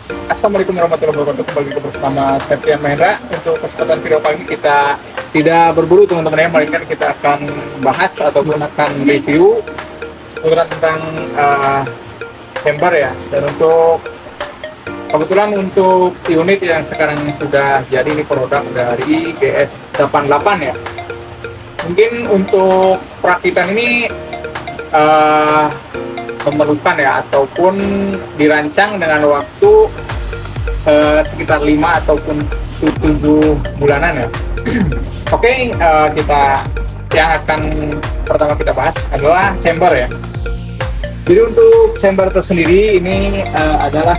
Assalamualaikum warahmatullahi wabarakatuh. Kembali lagi bersama Septian Mahendra. Untuk kesempatan video kali ini kita tidak berburu teman-teman ya, melainkan kita akan bahas ataupun akan review seputar tentang chamber ya. Dan untuk kebetulan untuk unit yang sekarang sudah jadi ini produk dari GS88 ya. Mungkin untuk perakitan ini memerlukan ya ataupun dirancang dengan waktu sekitar 5 ataupun 7 bulanan ya. Oke, kita yang akan pertama kita bahas adalah chamber ya. Jadi untuk chamber tersendiri ini adalah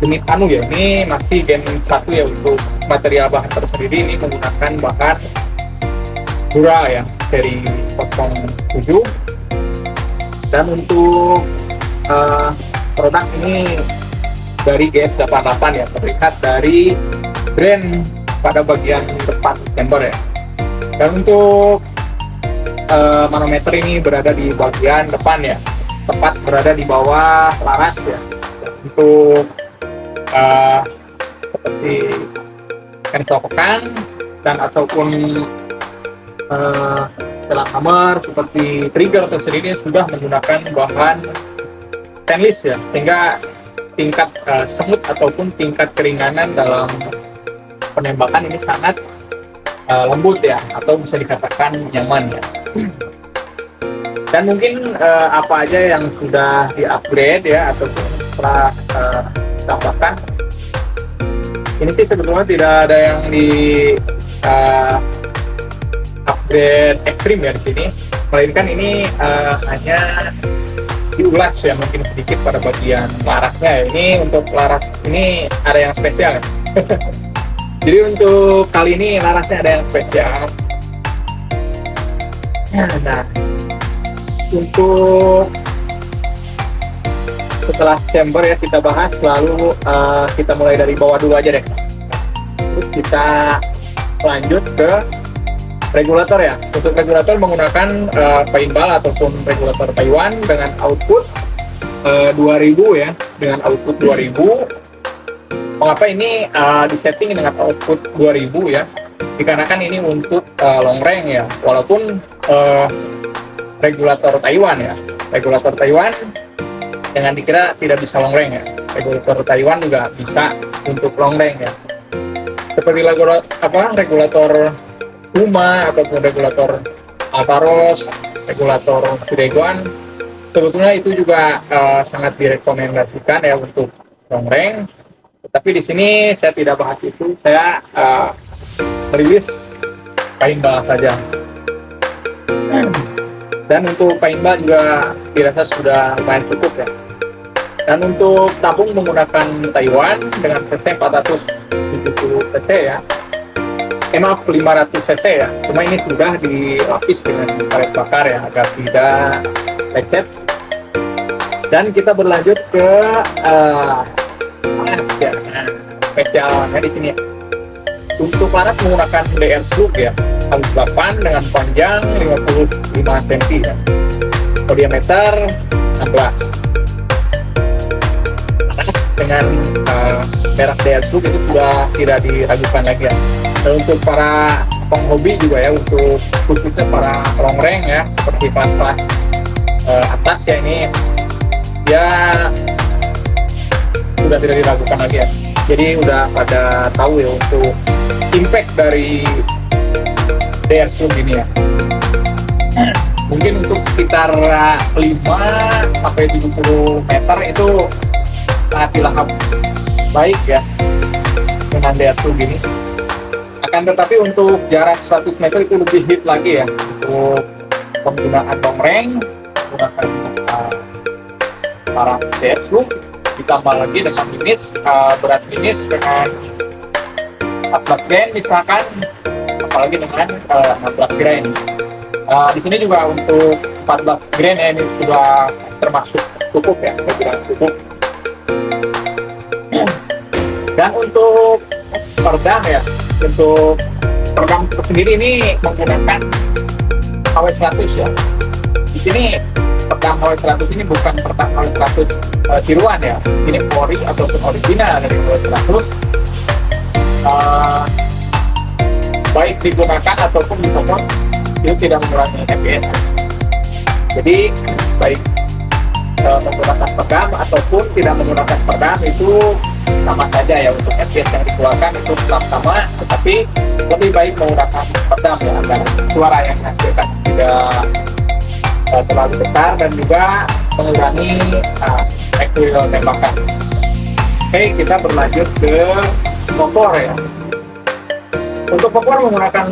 unit anu ya, ini masih gen 1 ya. Untuk material bahan tersendiri ini menggunakan bahan Dura ya, seri 07. Dan untuk produk ini dari GS88 ya, terlihat dari brand pada bagian depan chamber ya. Dan untuk manometer ini berada di bagian depan ya, tepat berada di bawah laras ya. Dan untuk seperti cancel pekan dan ataupun selang hammer seperti trigger tersendiri sudah menggunakan bahan stainless ya, sehingga tingkat semut ataupun tingkat keringanan dalam penembakan ini sangat lembut ya, atau bisa dikatakan nyaman ya. Dan mungkin apa aja yang sudah di-upgrade ya ataupun setelah ditambahkan, ini sih sebetulnya tidak ada yang di upgrade ekstrim ya di sini, melainkan ini hanya diulas ya mungkin sedikit pada bagian larasnya ya. Ini untuk laras ini ada yang spesial ya. Jadi untuk kali ini larasnya ada yang spesial. Nah, untuk setelah chamber ya kita bahas, lalu kita mulai dari bawah dulu aja deh. Terus kita lanjut ke regulator ya. Untuk regulator menggunakan paintball ataupun regulator Taiwan dengan output 2000 ya, dengan output 2000. Mengapa ini disetting dengan output 2000 ya? Dikarenakan ini untuk long range ya, walaupun regulator Taiwan ya. Regulator Taiwan jangan dikira tidak bisa long range ya. Regulator Taiwan juga bisa untuk long range ya. Seperti regulator Puma ataupun regulator Altaros, regulator Videgon, sebetulnya itu juga sangat direkomendasikan ya untuk long range. Tetapi di sini saya tidak bahas itu, saya merilis paintball saja. Dan untuk paintball juga dirasa sudah lumayan cukup ya. Dan untuk tabung menggunakan Taiwan dengan cc 470 cc ya. Maaf 500 cc ya, cuma ini sudah dilapis dengan karet bakar ya agar tidak lecet. Dan kita berlanjut ke laras ya, spesialnya di sini ya. Untuk laras menggunakan DR Slug ya, halus 8 dengan panjang 55 cm ya, diameter 16. Laras dengan merek DR Slug itu sudah tidak diragukan lagi ya. Dan untuk para penghobi juga ya, untuk khususnya para long range ya, seperti kelas-kelas atas ya, ini ya sudah tidak diragukan lagi ya. Jadi udah pada tahu ya untuk impact dari DR Slug ini ya. Mungkin untuk sekitar 5-70 meter itu sangat dilahap baik ya dengan DR Slug ini. Akan tetapi untuk jarak 100 meter itu lebih hit lagi ya untuk penggunaan long range, menggunakan laras DR Slug, ditambah lagi dengan berat finish dengan 14 grain misalkan, apalagi dengan 16 grain. Di sini juga untuk 14 grain ya, ini sudah termasuk cukup ya, terbilang cukup. Dan untuk peredam ya, untuk peredam tersendiri ini menggunakan HW100 ya. Di sini peredam HW100 ini bukan peredam HW100 tiruan ya, ini ori ataupun original dari Ultratus, baik digunakan ataupun dicopot itu tidak mengurangi FPS. Jadi baik menggunakan peredam ataupun tidak menggunakan peredam itu sama saja ya, untuk FPS yang dikeluarkan itu tetap sama, tetapi lebih baik menggunakan peredam ya, agar suara yang dihasilkan tidak terlalu besar dan juga mengurangi recoil tembakan. Oke, kita berlanjut ke popor ya. Untuk popor menggunakan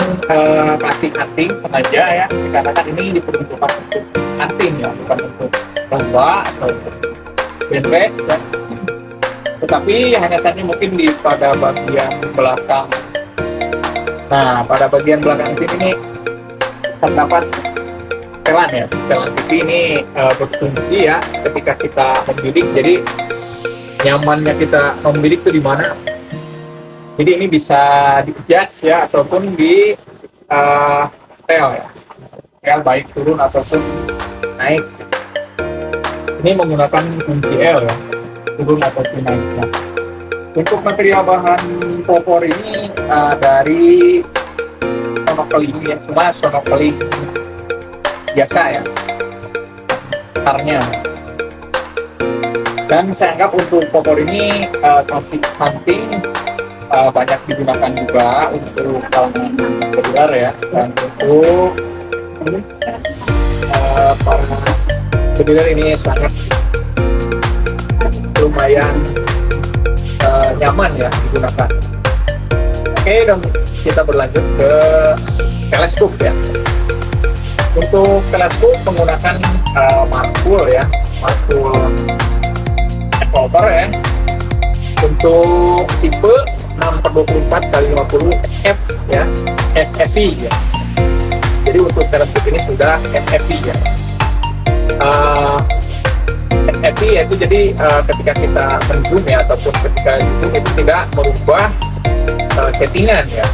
klasik anting sengaja ya, dikarenakan ini diperuntukkan untuk anting ya, bukan untuk lomba atau band race ya. Tetapi hanya saja mungkin pada bagian belakang. Nah, pada bagian belakang ini terdapat setelan ya. Setelan TV ini berfungsi ya ketika kita membidik. Jadi nyamannya kita membidik itu di mana? Jadi ini bisa di-adjust ya, ataupun di setel ya. Setel baik turun ataupun naik. Ini menggunakan kunci L ya, turun ataupun naiknya. Untuk material bahan popor ini dari sonokeling ya, cuma sonokeling biasa ya, gitarnya. Dan saya anggap untuk popor ini klasik hunting banyak digunakan juga untuk kalangan populer ya, dan untuk para populer ini sangat lumayan nyaman ya digunakan. Oke, dan kita berlanjut ke teleskop ya. Untuk teleskop menggunakan markul ya, markul evolver ya. Untuk tipe 6/24x50 SF ya, FFI ya. Jadi untuk teleskop ini sudah FFI ya. FFI yaitu jadi ketika kita menzoom ya, ataupun ketika zoom itu tidak merubah settingan ya,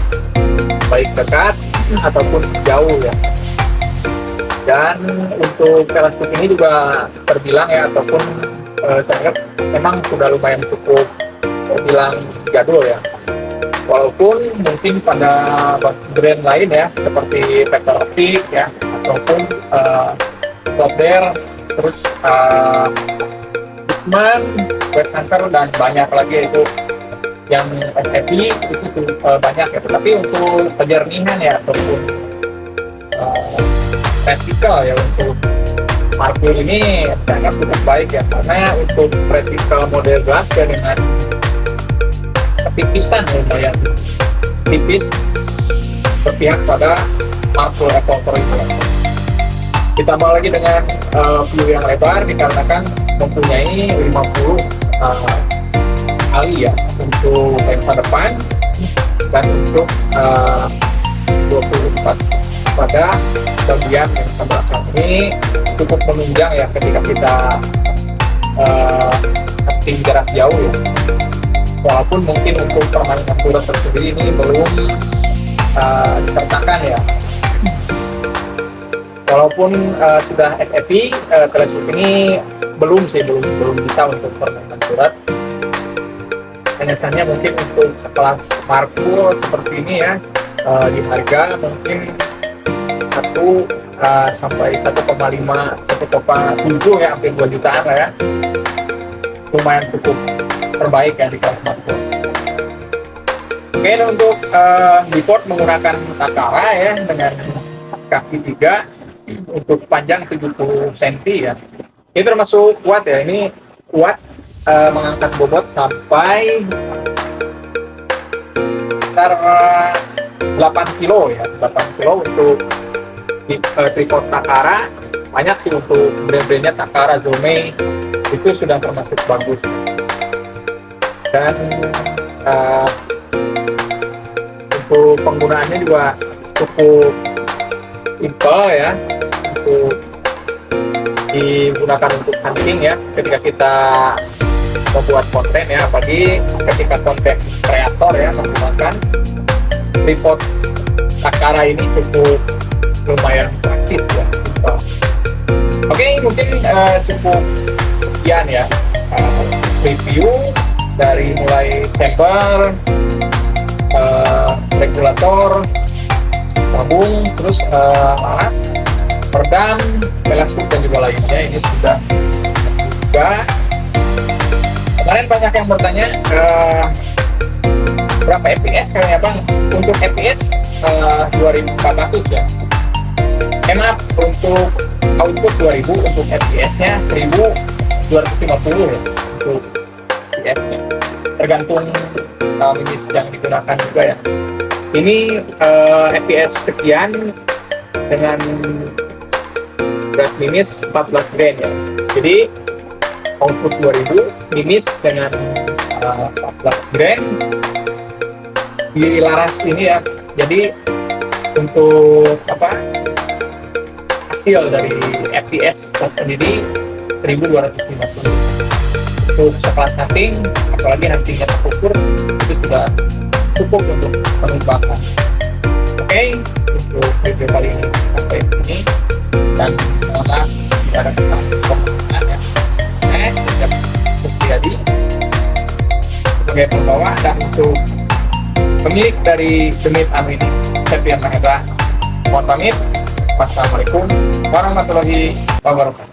baik dekat ataupun jauh ya. Dan untuk teleskop ini juga terbilang ya, ataupun saya anggap memang sudah lumayan cukup terbilang jadul ya. Walaupun mungkin pada brand lain ya, seperti Vector Optic ya, ataupun Flopdare, terus Eastman, West Hunter, dan banyak lagi itu yang FFI itu banyak ya. Tetapi untuk pejernihan ya, ataupun vertikal ya, untuk markul ini sangat cukup baik ya, karena untuk vertikal model glass ya dengan ketipisan lumayan tipis berpihak pada markul evolver itu. Ditambah lagi dengan view yang lebar dikarenakan mempunyai 50 kali ya untuk lensa depan, dan untuk 24 pada bagian lensa belakang. Ini cukup menunjang ya ketika kita hunting jarak jauh ya. Walaupun mungkin untuk permainan turret tersendiri ini belum disertakan ya. Walaupun sudah FFI, teleskop ini belum bisa untuk permainan turret. Biasanya mungkin untuk sekelas markul seperti ini ya, di harga mungkin 1 sampai 1,5, 1,7 ya, hampir 2 jutaan lah ya. Lumayan cukup terbaik ya di kelas markul. Oke, dan untuk diport menggunakan Takara ya, dengan kaki 3 untuk panjang 70 cm ya. Ini termasuk kuat ya, ini kuat mengangkat bobot sampai sekitar 8 kilo ya, 8 kilo untuk tripod Takara. Banyak sih untuk brand-brandnya, Takara, Zomei itu sudah termasuk bagus. Dan untuk penggunaannya juga cukup simpel ya, untuk digunakan untuk hunting ya, ketika kita membuat konten ya, apalagi ketika konten kreator ya, menggunakan tripod Takara ini cukup lumayan praktis ya, simpel. Oke, mungkin cukup sekian ya review dari mulai temper, regulator, tabung, terus malas, peredam, pelastik dan juga lainnya. Ini sudah juga. Kemarin banyak yang bertanya berapa fps kayaknya bang. Untuk fps 2400 ya. Enak untuk output 2000, untuk fps nya 1250 ya untuk fps nya. Tergantung mimis yang digunakan juga ya. Ini fps sekian dengan berat mimis 14 grain ya. Jadi output 2000 mimis dengan 14 grain di laras ini ya. Jadi untuk hasil dari fps tersendiri 1250. Untuk sekelas hunting, apalagi huntingnya terukur, itu sudah cukup untuk mengembangkan. Oke, untuk video kali ini sampai sini, dan semoga tidak ada kesalahan ya. Tidak terjadi sebagai pembawa dan untuk pemilik dari Demit Anu ini, Septian Mahendra. Mohon pamit. Wassalamualaikum warahmatullahi wabarakatuh.